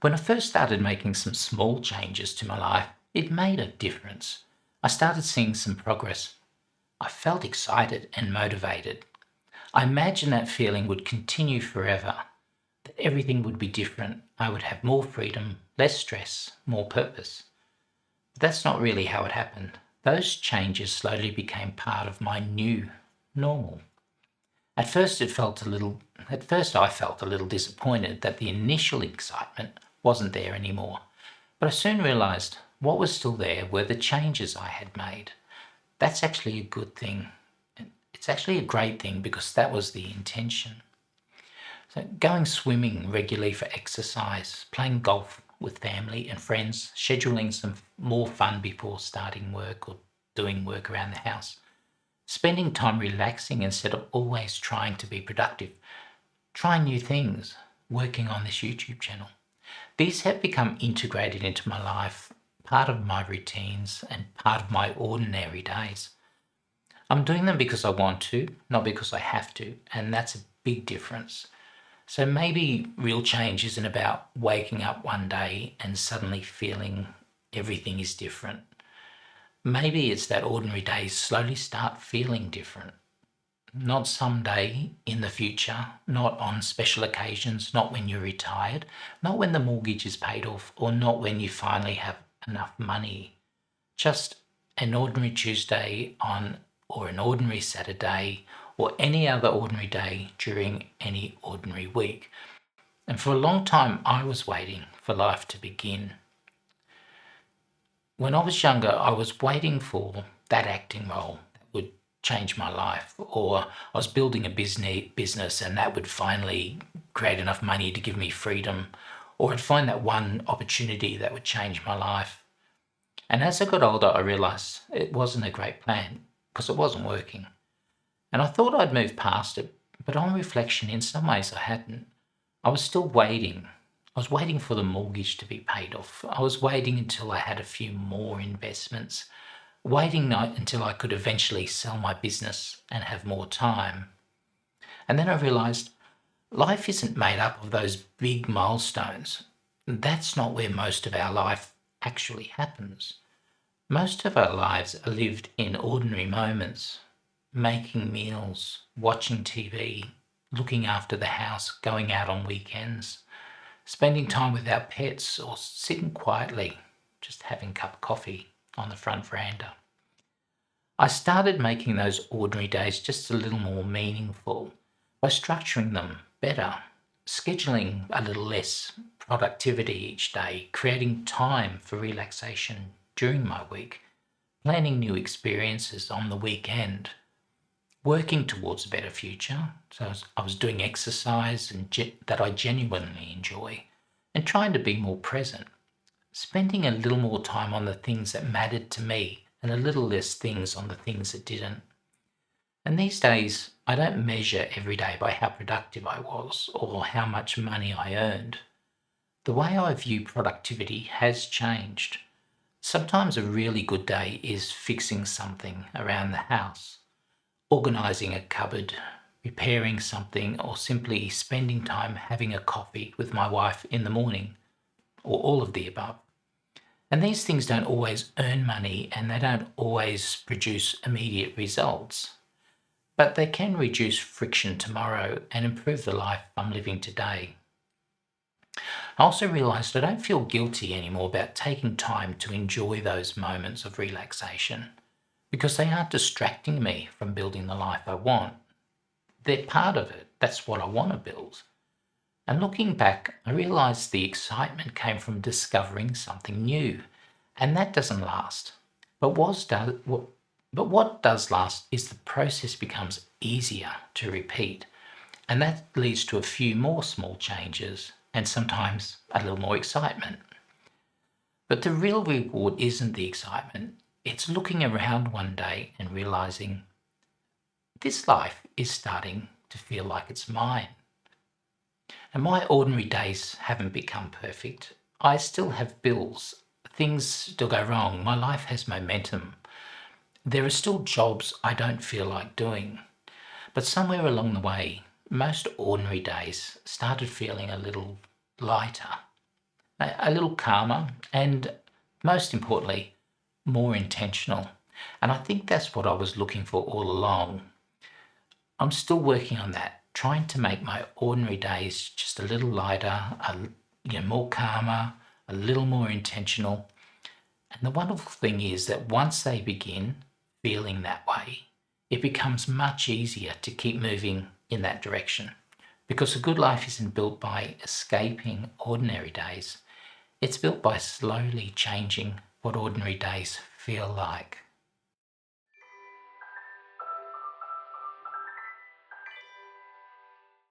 When I first started making some small changes to my life, it made a difference. I started seeing some progress. I felt excited and motivated. I imagined that feeling would continue forever, that everything would be different. I would have more freedom, less stress, more purpose. But that's not really how it happened. Those changes slowly became part of my new normal. At first I felt a little disappointed that the initial excitement wasn't there anymore. But I soon realized what was still there were the changes I had made. That's actually a good thing. It's actually a great thing because that was the intention. So going swimming regularly for exercise, playing golf with family and friends, scheduling some more fun before starting work or doing work around the house, spending time relaxing instead of always trying to be productive, trying new things, working on this YouTube channel. These have become integrated into my life, part of my routines and part of my ordinary days. I'm doing them because I want to, not because I have to, and that's a big difference. So maybe real change isn't about waking up one day and suddenly feeling everything is different. Maybe it's that ordinary days slowly start feeling different. Not someday in the future, not on special occasions, not when you're retired, not when the mortgage is paid off, or not when you finally have enough money. Just an ordinary Tuesday or an ordinary Saturday, or any other ordinary day during any ordinary week. And for a long time, I was waiting for life to begin. When I was younger, I was waiting for that acting role that would change my life, or I was building a business and that would finally create enough money to give me freedom, or I'd find that one opportunity that would change my life. And as I got older, I realized it wasn't a great plan because it wasn't working. And I thought I'd moved past it, but on reflection, in some ways I hadn't. I was still waiting. I was waiting for the mortgage to be paid off. I was waiting until I had a few more investments, waiting until I could eventually sell my business and have more time. And then I realized life isn't made up of those big milestones. That's not where most of our life actually happens. Most of our lives are lived in ordinary moments, making meals, watching TV, looking after the house, going out on weekends, spending time with our pets, or sitting quietly, just having a cup of coffee on the front veranda. I started making those ordinary days just a little more meaningful by structuring them better, scheduling a little less productivity each day, creating time for relaxation during my week, planning new experiences on the weekend, working towards a better future. So I was doing exercise that I genuinely enjoy and trying to be more present, spending a little more time on the things that mattered to me and a little less things on the things that didn't. And these days, I don't measure every day by how productive I was or how much money I earned. The way I view productivity has changed. Sometimes a really good day is fixing something around the house, organising a cupboard, repairing something, or simply spending time having a coffee with my wife in the morning, or all of the above. And these things don't always earn money and they don't always produce immediate results, but they can reduce friction tomorrow and improve the life I'm living today. I also realised I don't feel guilty anymore about taking time to enjoy those moments of relaxation because they aren't distracting me from building the life I want. They're part of it. That's what I want to build. And looking back, I realised the excitement came from discovering something new, and that doesn't last. But what does last is the process becomes easier to repeat, and that leads to a few more small changes and sometimes a little more excitement. But the real reward isn't the excitement, it's looking around one day and realising this life is starting to feel like it's mine. And my ordinary days haven't become perfect. I still have bills. Things still go wrong. My life has momentum. There are still jobs I don't feel like doing. But somewhere along the way, most ordinary days started feeling a little lighter. a little calmer, and most importantly, more intentional. And I think that's what I was looking for all along. I'm still working on that, trying to make my ordinary days just a little lighter, more calmer, a little more intentional. And the wonderful thing is that once they begin feeling that way, it becomes much easier to keep moving in that direction. Because a good life isn't built by escaping ordinary days, it's built by slowly changing what ordinary days feel like.